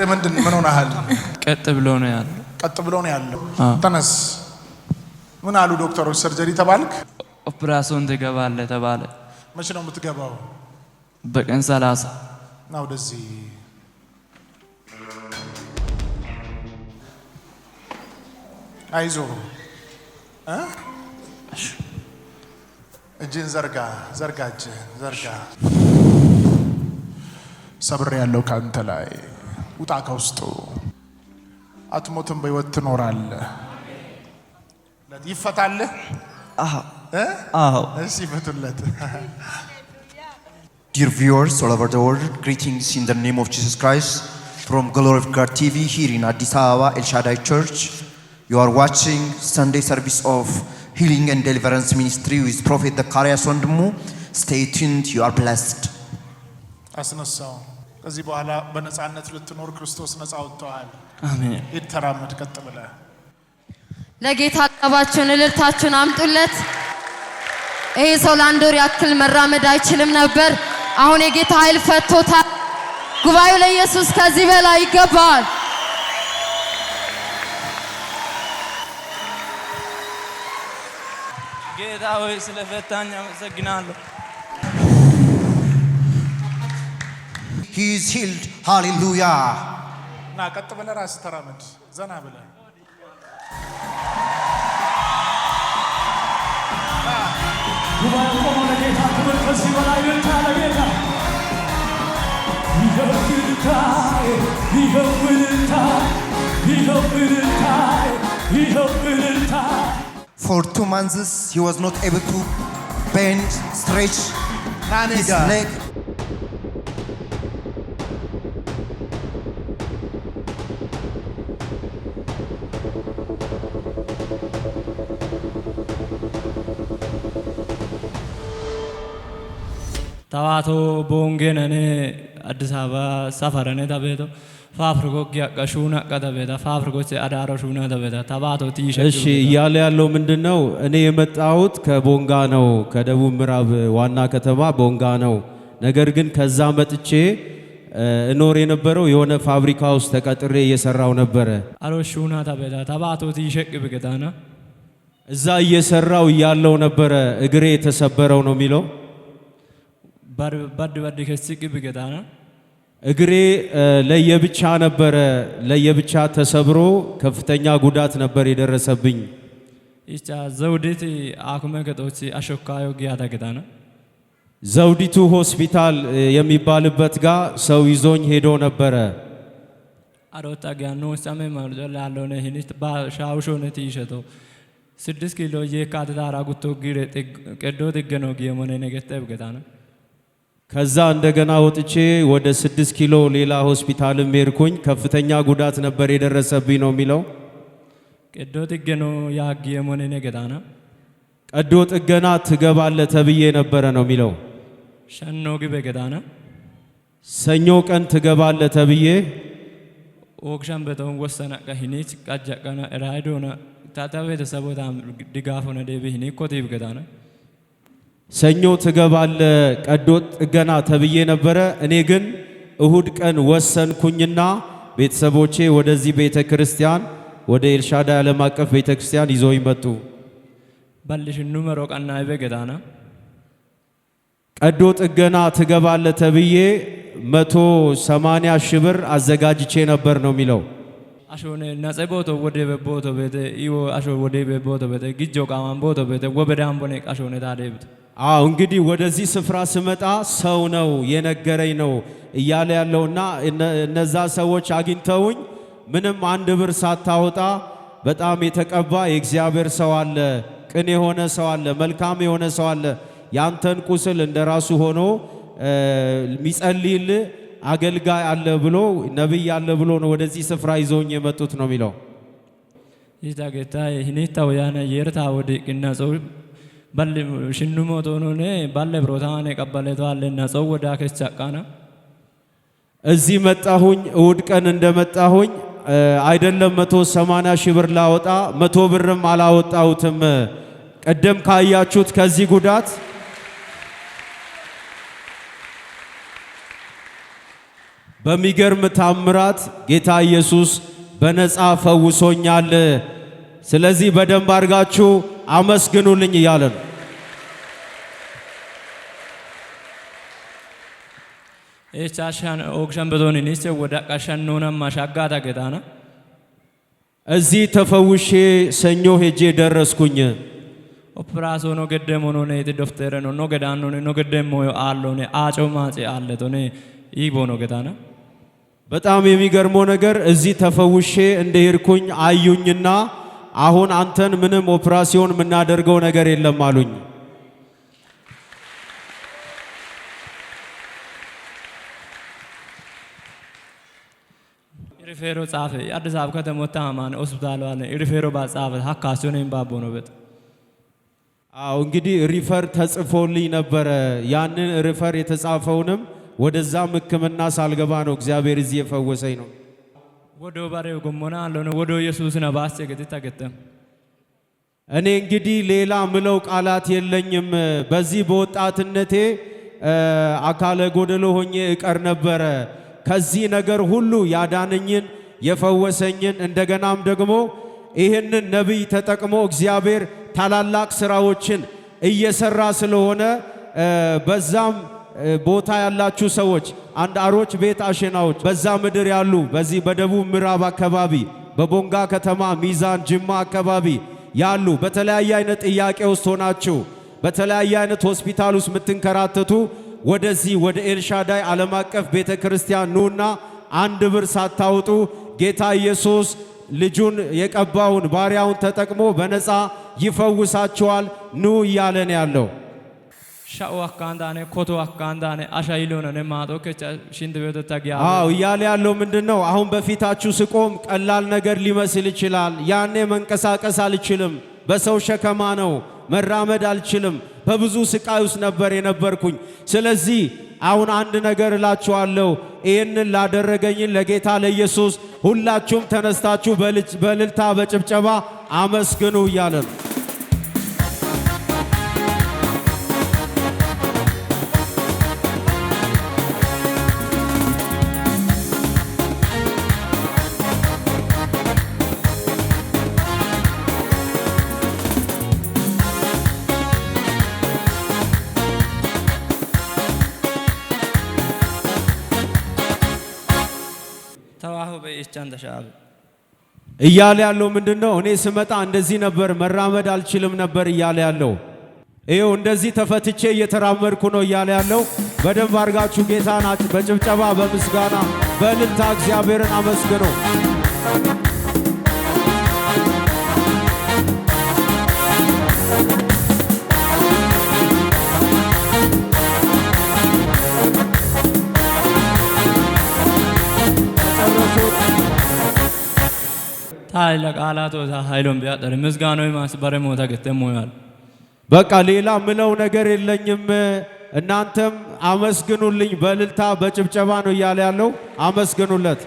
ምንድን ምን ሆነሃል? ቀጥ ብሎ ነው ያለው። ቀጥ ብሎ ነው ያለው። ተነስ። ምን አሉ ዶክተሮች? ሰርጀሪ ተባልክ? ኦፕራሲዮን ትገባለህ ተባለ። መቼ ነው የምትገባው? በቀን 30 ነው። ወደዚህ አይዞህ እጅን ዘርጋ እጅን ዘርጋ። ሰብር ያለው ካንተ ላይ ውጣ ከውስጡ። አትሞትም፣ በህይወት ትኖራለህ። ይፈታልህ። እሺ ይፈቱለት። Dear viewers all over the world, greetings in the name of Jesus Christ from Glory of God TV here in Addis Ababa El Shaddai Church. You are watching Sunday service of Healing and Deliverance Ministry with Prophet Zakarias Wondimu. Stay tuned, you are blessed. አስነሳው። ከዚህ በኋላ በነጻነት ልትኖር ክርስቶስ ነጻ አውጥቷል። አሜን። ይተራመድ ቀጥ ብለህ ለጌታ አቀባችሁን እልልታችሁን አምጡለት። ይሄ ሰው ለአንድ ወር ያክል መራመድ አይችልም ነበር። አሁን የጌታ ኃይል ፈቶታል። ጉባኤው ለኢየሱስ ከዚህ በላይ ይገባል። ጌታ ሆይ ስለፈታኝ አመሰግናለሁ። He is healed. Hallelujah. ና ቀጥ ብለህ ራስህ ተራመድ። ዘና ብለህ ጉባኤው ቆሞ ለጌታ ክብር ከዚህ በላይ ልልታ ለጌታ For 2 months he was not able to bend, stretch his leg. ታዋቶ ቦንጌነኔ አዲስ አበባ ሰፈረኔ ተቤቶ ፋፍርጎ ያቀሹና ቀደበታ ፋፍርጎች አዳራሹና ተቤታ ታባቶ ትይሽ። እሺ እያለ ያለው ምንድነው? እኔ የመጣሁት ከቦንጋ ነው፣ ከደቡብ ምዕራብ ዋና ከተማ ቦንጋ ነው። ነገር ግን ከዛ መጥቼ እኖር የነበረው የሆነ ፋብሪካ ውስጥ ተቀጥሬ እየሰራው ነበረ። አሮሹና ተቤታ ታባቶ ትይሸቅ ብገታና እዛ እየሰራው ያለው ነበረ እግሬ የተሰበረው ነው የሚለው። ባድ ከስቅ ብገታና እግሬ ለየብቻ ነበረ፣ ለየብቻ ተሰብሮ ከፍተኛ ጉዳት ነበር የደረሰብኝ። ኢቻ ዘውዲት አኩመ ከጦች አሾካዮ ጊያዳገታና ዘውዲቱ ሆስፒታል የሚባልበት ጋር ሰው ይዞኝ ሄዶ ነበረ። አሮታ ጋኖ ሰሜ ማርጆ ላለነ ሂኒት ባሻውሾነ ትይሸቶ 6 ኪሎ የካተዳራ ጉቶ ጊሬ ቀዶ ድገኖ ጊየሞነ ነገተ ብገታና ከዛ እንደገና ወጥቼ ወደ 6 ኪሎ ሌላ ሆስፒታልም ሄድኩኝ። ከፍተኛ ጉዳት ነበር የደረሰብኝ ነው የሚለው። ቀዶ ጥገና ያጊየሞነ ነገዳና ቀዶ ጥገና ትገባለህ ተብዬ ነበረ ነው የሚለው። ሸኖ ግበ ገዳና ሰኞ ቀን ትገባለህ ተብዬ ኦክሻን በተውን ወሰና ቀሂኒች ቀጃቀና ራይዶና ታታበ ተሰቦታ ድጋፎነ ደብሂኒ ኮቲብ ገዳና ሰኞ ትገባለህ ቀዶ ጥገና ተብዬ ነበረ። እኔ ግን እሁድ ቀን ወሰንኩኝና ቤተሰቦቼ ወደዚህ ቤተክርስቲያን ወደ ኤልሻዳይ ዓለም አቀፍ ቤተክርስቲያን ይዘውኝ መጡ። ባልሽ ኑመሮ ቀና ይበገዳና ቀዶ ጥገና ትገባለህ ተብዬ 180 ሺህ ብር አዘጋጅቼ ነበር ነው የሚለው። አሾነ ናጸቦቶ ወደ በቦቶ ቤተ ኢዎ አሾ ወደ በቦቶ ቤተ ግጆ ቃማን ቦቶ ቤተ ወበዳም ቦኔ አሾነ ታደብት እንግዲህ ወደዚህ ስፍራ ስመጣ ሰው ነው የነገረኝ ነው እያለ ያለውና እነዛ ሰዎች አግኝተውኝ ምንም 1 ብር ሳታወጣ በጣም የተቀባ የእግዚአብሔር ሰው አለ፣ ቅን የሆነ ሰው አለ፣ መልካም የሆነ ሰው አለ፣ ያንተን ቁስል እንደራሱ ሆኖ ሚጸልይል አገልጋይ አለ ብሎ ነብይ አለ ብሎ ነው ወደዚህ ስፍራ ይዘውኝ የመጡት ነው የሚለው። ይታገታ ይህኔታው ያነ የርታ ወደ ቅናጾ ባለ ሽኑሞ ቶኖኔ ባለ ብሮታኔ ቀበለቶ አለና ጾው ወዳ ከቻቃና እዚህ መጣሁኝ። እሁድ ቀን እንደመጣሁኝ አይደለም 180 ሺህ ብር ላወጣ 100 ብርም አላወጣሁትም። ቀደም ካያችሁት ከዚህ ጉዳት በሚገርም ታምራት ጌታ ኢየሱስ በነፃ ፈውሶኛል። ስለዚህ በደንብ አድርጋችሁ አመስግኑልኝ እያለ ነው። ኤቻሻን ኦክሻን በዶኒኒስ ወዳ ቃሻኖና ማሻጋታ ገታና እዚህ ተፈውሼ ሰኞ ሄጄ ደረስኩኝ። ኦፕራሶኖ ገደሞኖ ነቲ ዶፍተረኖ ኖ ገዳኖ ኖ ገደሞ አሎኔ አጮ ማጪ አለቶኔ ይቦኖ ገታና በጣም የሚገርመው ነገር እዚህ ተፈውሼ እንደሄድኩኝ አዩኝና አሁን አንተን ምንም ኦፕራሲዮን የምናደርገው ነገር የለም አሉኝ። ሪፌሮ ጻፈ አዲስ አበባ ከተሞታ ማን ሆስፒታል ዋለ ሪፌሮ ባጻፈ ሀካሶኔን ባቦኖበት እንግዲህ ሪፈር ተጽፎልኝ ነበረ። ያንን ሪፈር የተጻፈውንም ወደዛም ሕክምና ሳልገባ ነው እግዚአብሔር እዚህ የፈወሰኝ ነው። ወዶ ባሬው ጎሞና አለነ ወዶ ኢየሱስና ባስ ተገተም እኔ እንግዲህ ሌላ ምለው ቃላት የለኝም። በዚህ በወጣትነቴ አካለ ጎደሎ ሆኜ እቀር ነበረ። ከዚህ ነገር ሁሉ ያዳነኝን የፈወሰኝን እንደገናም ደግሞ ይህንን ነብይ ተጠቅሞ እግዚአብሔር ታላላቅ ስራዎችን እየሰራ ስለሆነ በዛም ቦታ ያላችሁ ሰዎች አንድ አሮች ቤት አሸናዎች በዛ ምድር ያሉ በዚህ በደቡብ ምዕራብ አካባቢ በቦንጋ ከተማ ሚዛን ጅማ አካባቢ ያሉ በተለያየ አይነት ጥያቄ ውስጥ ሆናችሁ በተለያየ አይነት ሆስፒታል ውስጥ ምትንከራተቱ ወደዚህ ወደ ኤልሻዳይ ዓለም አቀፍ ቤተክርስቲያን ኑና አንድ ብር ሳታውጡ ጌታ ኢየሱስ ልጁን የቀባውን ባሪያውን ተጠቅሞ በነፃ ይፈውሳችኋል ኑ እያለን ያለው። ሻው አካንዳኔ ኮቶ አካንዳኔ አሻይሎነ ማቶ ከቻ ሽንት ቤት ታጊያ እያለ ያለው ምንድነው? አሁን በፊታችሁ ስቆም ቀላል ነገር ሊመስል ይችላል። ያኔ መንቀሳቀስ አልችልም፣ በሰው ሸከማ ነው፣ መራመድ አልችልም፣ በብዙ ስቃይ ውስጥ ነበር የነበርኩኝ። ስለዚህ አሁን አንድ ነገር እላችኋለሁ፣ ይህንን ላደረገኝን ለጌታ ለኢየሱስ ሁላችሁም ተነስታችሁ በእልልታ በጭብጨባ አመስግኑ እያለ ነው። እያለ ያለው ምንድነው? እኔ ስመጣ እንደዚህ ነበር፣ መራመድ አልችልም ነበር እያለ ያለው። ይሄው እንደዚህ ተፈትቼ እየተራመድኩ ነው እያለ ያለው። በደንብ አድርጋችሁ ጌታን በጭብጨባ በምስጋና በእልልታ እግዚአብሔርን አመስግኑ። ታይለ ቃላቶ ኃይሎም ቢያጠር ምስጋናው ማስበረ ሞታ ገተሞያል። በቃ ሌላ ምለው ነገር የለኝም። እናንተም አመስግኑልኝ። በእልልታ በጭብጨባ ነው እያለ ያለው። አመስግኑለት።